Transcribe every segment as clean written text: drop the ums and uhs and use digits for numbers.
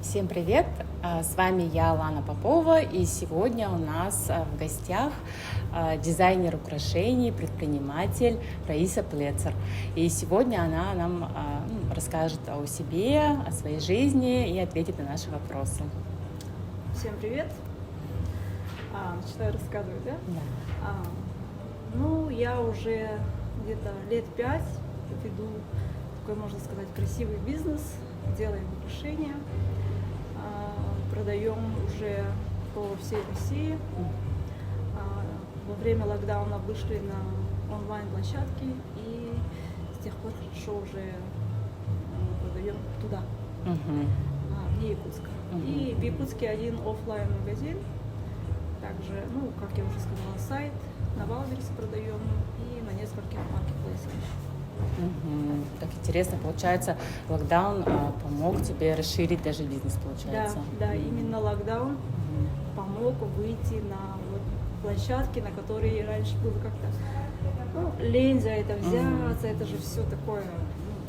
Всем привет! С вами я, Лана Попова, и сегодня у нас в гостях дизайнер украшений, предприниматель Раиса Плецер. И сегодня она нам расскажет о себе, о своей жизни и ответит на наши вопросы. Всем привет! Начинаю рассказывать, да? Да. Я уже где-то лет 5 веду такой, можно сказать, красивый бизнес, делаем украшения, продаем уже по всей России. Во время локдауна вышли на онлайн-площадки и с тех пор хорошо уже продаем туда, вне Якутска. И в Якутске один офлайн магазин, также, как я уже сказала, сайт, на Валбересе продаем и на нескольких маркетплейсах. Так интересно, получается, локдаун помог тебе расширить даже бизнес, получается? Да, именно локдаун помог выйти на площадки, на которые раньше было как-то лень за это взяться, это же все такое.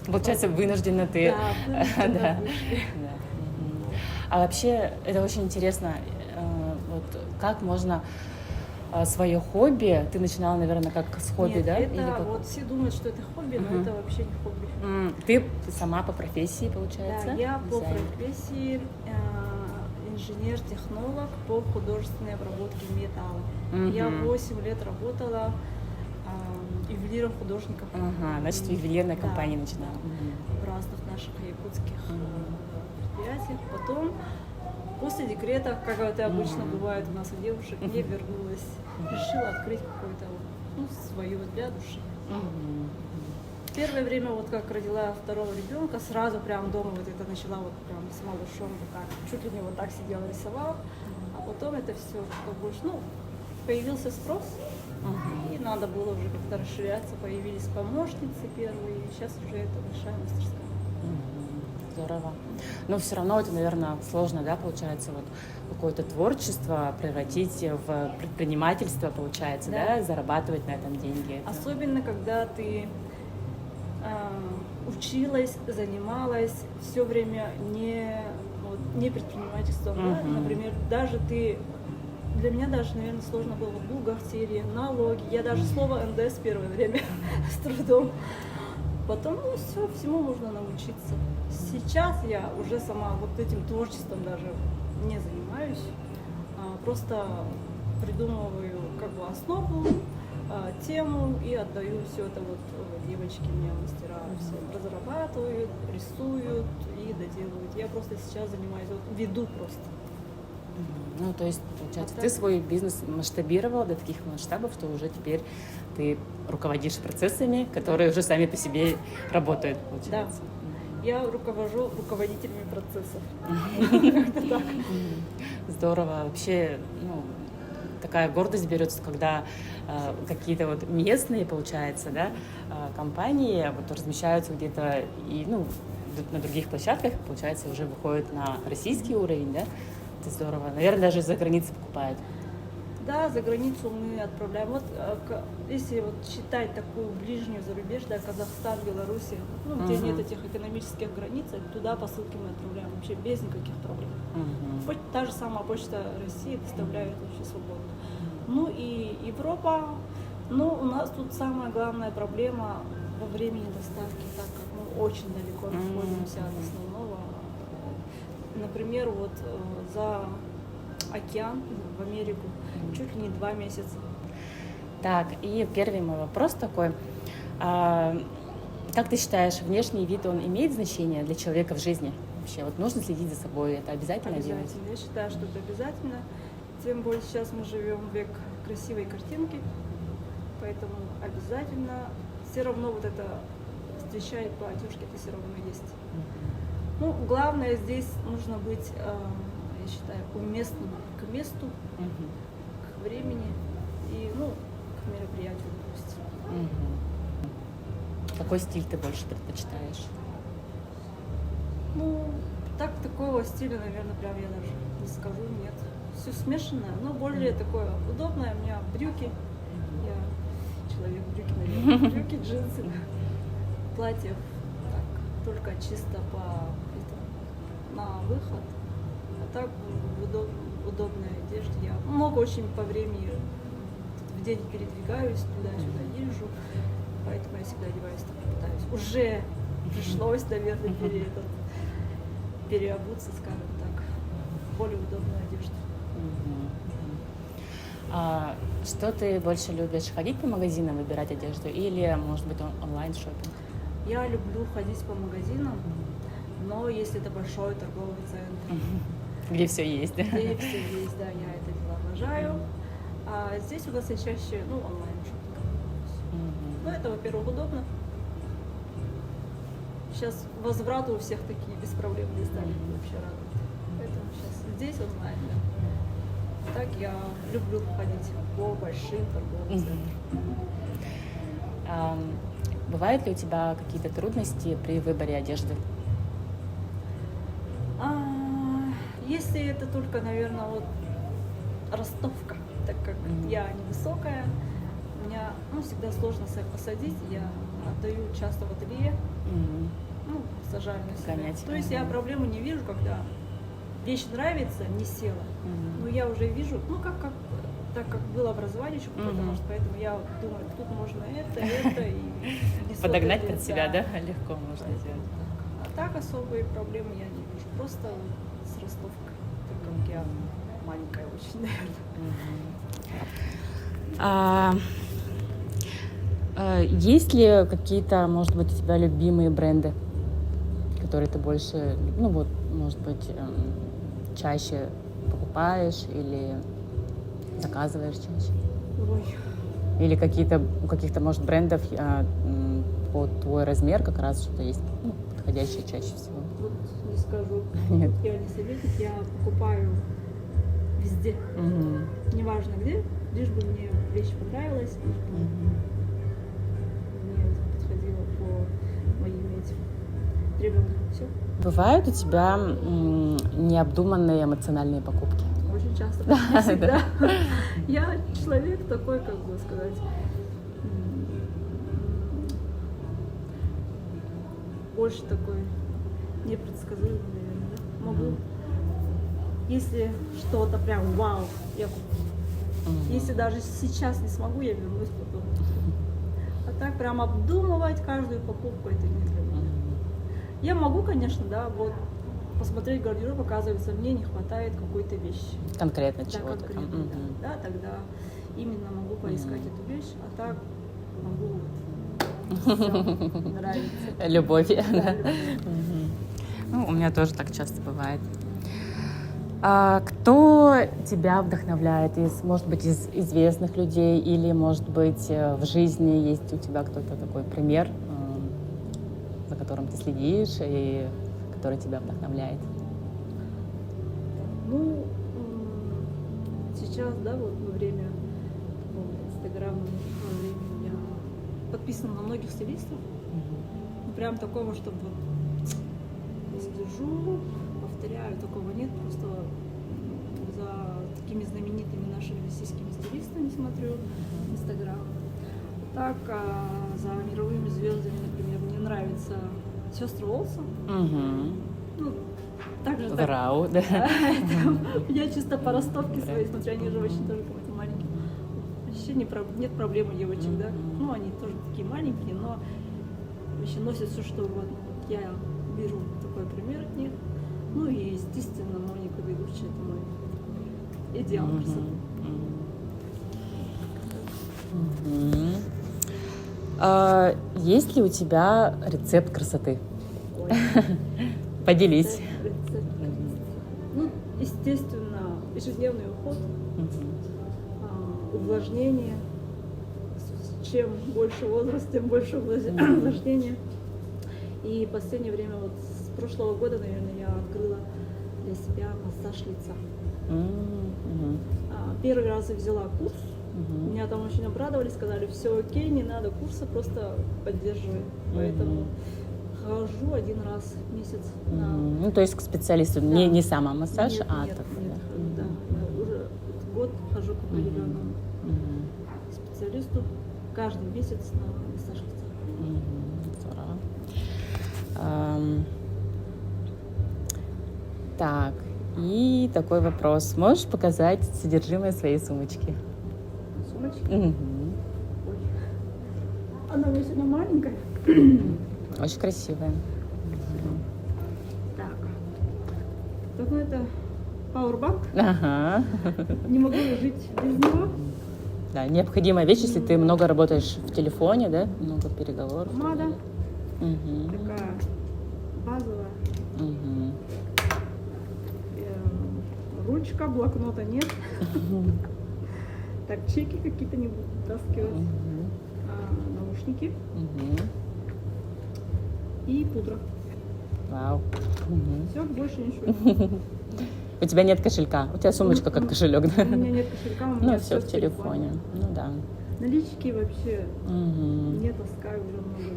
Получается, вынуждена ты. Да. А вообще, это очень интересно, как можно свое хобби, ты начинала, наверное, как с хобби, Нет, да? это или как? вот все думают, что это хобби, но это вообще не хобби. Ты сама по профессии, получается? Да, я по профессии инженер-технолог по художественной обработке металла. Я 8 лет работала ювелиром художников. Значит, в ювелирной компании начинала. В разных наших якутских предприятиях. Потом, после декрета, как это обычно бывает у нас у девушек, я вернулась, решила открыть какое-то свое для души. Первое время, как родила второго ребенка, сразу прям дома это начала прям с малышом, чуть ли не так сидела, рисовала, а потом это все больше, появился спрос, и надо было уже как-то расширяться, появились помощницы первые, и сейчас уже это большая мастерская. Здорово. Но все равно это, наверное, сложно, да, получается, какое-то творчество превратить в предпринимательство, получается, да, зарабатывать на этом деньги. Особенно, когда ты училась, занималась все время не предпринимательством, да? Например, для меня даже, наверное, сложно было бухгалтерия, налоги, я даже слово НДС первое время с трудом. Потом, всему можно научиться. Сейчас я уже сама этим творчеством даже не занимаюсь, просто придумываю основу, тему и отдаю все это девочки мне мастера все разрабатывают, рисуют и доделывают. Я просто сейчас занимаюсь, веду просто. То есть, получается, ты свой бизнес масштабировала до таких масштабов, что уже теперь ты руководишь процессами, которые уже сами по себе работают, получается. Да. Я руковожу руководителями процессов. Здорово. Вообще, такая гордость берется, когда какие-то местные, получается, да, компании размещаются где-то и, на других площадках, получается, уже выходят на российский уровень, да? Это здорово. Наверное, даже из-за границы покупают. Да, за границу мы отправляем. Если считать такую ближнюю зарубеж, да, Казахстан, Белоруссия, где нет этих экономических границ, туда посылки мы отправляем вообще без никаких проблем. Та же самая почта России доставляет вообще свободно. И Европа, у нас тут самая главная проблема во времени доставки, так как мы очень далеко находимся от основного. Например, за океан в Америку чуть ли не 2 месяца. Так, и первый мой вопрос такой. Как ты считаешь, внешний вид, он имеет значение для человека в жизни? Вообще, нужно следить за собой, это обязательно делать? Обязательно, я считаю, что это обязательно. Тем более сейчас мы живем в век красивой картинки, поэтому обязательно все равно это встречает по одежке, это все равно есть. Главное здесь нужно быть, я считаю, уместным к месту, к времени и, к мероприятию, допустим. Какой стиль ты больше предпочитаешь? Такого стиля, наверное, прям я даже не скажу, нет. Все смешанное, но более такое удобное. У меня брюки, я человек брюки, наверное, брюки, джинсы, платье, только чисто на выход. так в удобной одежде. Я много очень по времени в день передвигаюсь, туда-сюда езжу, поэтому я всегда одеваюсь так, пытаюсь. Уже пришлось, наверное, переобуться, скажем так, в более удобную одежду. А что ты больше любишь, ходить по магазинам, выбирать одежду или, может быть, онлайн-шоппинг? Я люблю ходить по магазинам, но если это большой торговый центр, Где все есть, да? где все есть, да, я это дело обожаю. А здесь у нас я чаще, онлайн-шоппинг. Ну, это, во-первых, удобно. Сейчас возвраты у всех такие беспроблемные стали, вообще радует. Поэтому сейчас здесь онлайн, да. Так я люблю ходить по большим торговым центрам. Бывают ли у тебя какие-то трудности при выборе одежды? Если это только, наверное, вот ростовка, так как я невысокая, меня всегда сложно себя посадить, я отдаю часто в ателье, сажаю на себя. Гонять. То есть я проблему не вижу, когда вещь нравится, не села, но я уже вижу, так как было образование еще какое-то, может, поэтому я думаю, тут можно это, и подогнать под себя, да? Легко можно сделать. А так особые проблемы я не вижу. Просто с ростовкой, так как я маленькая очень, наверное. Есть ли какие-то, может быть, у тебя любимые бренды, которые ты больше, может быть, чаще покупаешь или заказываешь чаще? Ой. Или у каких-то, может, брендов под твой размер как раз что-то есть подходящее чаще всего? Вот не скажу. Нет. Я не советник, я покупаю везде. Неважно где, лишь бы мне вещь понравилась, лишь бы мне подходило по моим этим требованиям. Все. Бывают у тебя необдуманные эмоциональные покупки? Очень часто, не всегда. Я человек такой, как бы сказать, больше такой непредсказуемый, наверное, да? Могу. Если что-то прям вау, я куплю. Если даже сейчас не смогу, я вернусь потом. А так прям обдумывать каждую покупку, это не для меня. Я могу, конечно, да, вот посмотреть гардероб, оказывается, мне не хватает какой-то вещи. Конкретно Да, чего-то там. конкретно, да, тогда именно могу поискать эту вещь, а так могу всё, нравится. Любовь. Да, Да. любовь. У меня тоже так часто бывает. Кто тебя вдохновляет может быть, из известных людей или, может быть, в жизни есть у тебя кто-то такой пример, за которым ты следишь и который тебя вдохновляет? Сейчас, да, вот во время такого инстаграмного времени я подписана на многих стилистов. Прям такого, чтобы слежу, повторяю, такого нет. Просто за такими знаменитыми нашими российскими стилистами смотрю инстаграм. Так, за мировыми звездами, например, мне нравятся сестры Олсен. Также так. Рау, да. Я чисто по ростовке своей смотрю, они же очень тоже какие-то маленькие. Вообще нет проблем у девочек, да. Они тоже такие маленькие, но вообще носят все что угодно. Вот я беру такой пример от них. И, естественно, Моника Белуччи — это мой идеал красоты. Есть ли у тебя рецепт красоты? Ой. Поделись. Рецепт. Естественно, ежедневный уход, увлажнение. Чем больше возраст, тем больше увлажнения. И в последнее время, вот с прошлого года, наверное, я открыла для себя массаж лица. Первый раз я взяла курс. Меня там очень обрадовали, сказали, все окей, не надо курса, просто поддерживай. Поэтому хожу один раз в месяц. То есть к специалисту, не сама массаж, нет, а нет, так. да. Я уже год хожу к определенному специалисту каждый месяц на массаж лица. Здорово. Так, И такой вопрос. Можешь показать содержимое своей сумочки? Сумочки. Мгм. Ой. Она у меня сегодня маленькая. Очень красивая. Так. Так, ну это Powerbank. Ага. Не могу жить без него. Да, необходимая вещь, если ты много работаешь в телефоне, да? Много переговоров. Помада. Угу. Такая базовая. Угу. Ручка, блокнота нет. Так, чеки какие-то не буду вытаскивать. Наушники и пудра. Вау. Все, больше ничего. У тебя нет кошелька. У тебя сумочка как кошелек, да? У меня нет кошелька, у меня Ну, все в телефоне. Ну да. Налички вообще Мгм. не таскаю уже много лет.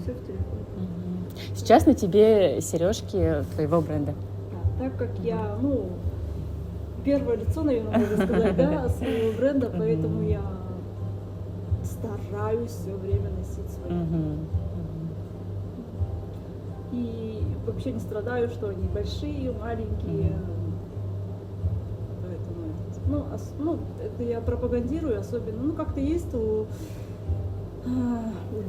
Все в телефоне. Мгм. Сейчас на тебе сережки твоего бренда. Да, так как я, первое лицо, наверное, можно сказать, да, своего бренда, поэтому я стараюсь все время носить свои. Мгм. И вообще не страдаю, что они большие, маленькие. Поэтому это я пропагандирую особенно. Как-то есть у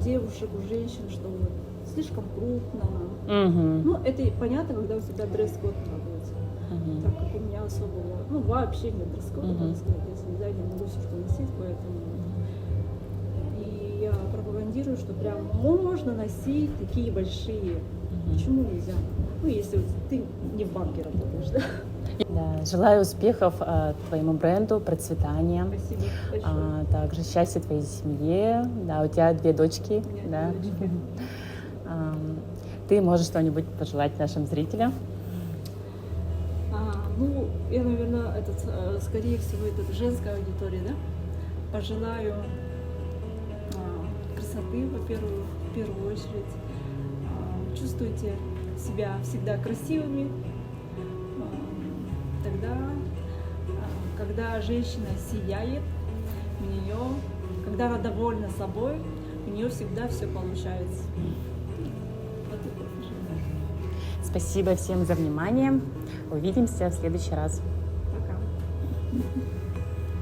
девушек, у женщин, что вот слишком крупно. Мгм. Это и понятно, когда у тебя дресс-код на работе. Мгм. Так как у меня особого, вообще нет дресс-кода, Мгм. так сказать, я всегда не могу все что носить, поэтому. И я пропагандирую, что прям можно носить такие большие. Почему нельзя? Если ты не в банке работаешь, да? Да, желаю успехов твоему бренду, процветания. Спасибо большое. Также счастья твоей семье. Да, у тебя 2 дочки. У меня Да. 2 дочки. Ты можешь что-нибудь пожелать нашим зрителям? Я, наверное, скорее всего, это женская аудитория, да? Пожелаю красоты, в первую очередь. Чувствуйте себя всегда красивыми. Тогда, когда женщина сияет, когда она довольна собой, у нее всегда все получается. Вот это пожелание. Спасибо всем за внимание. Увидимся в следующий раз. Пока.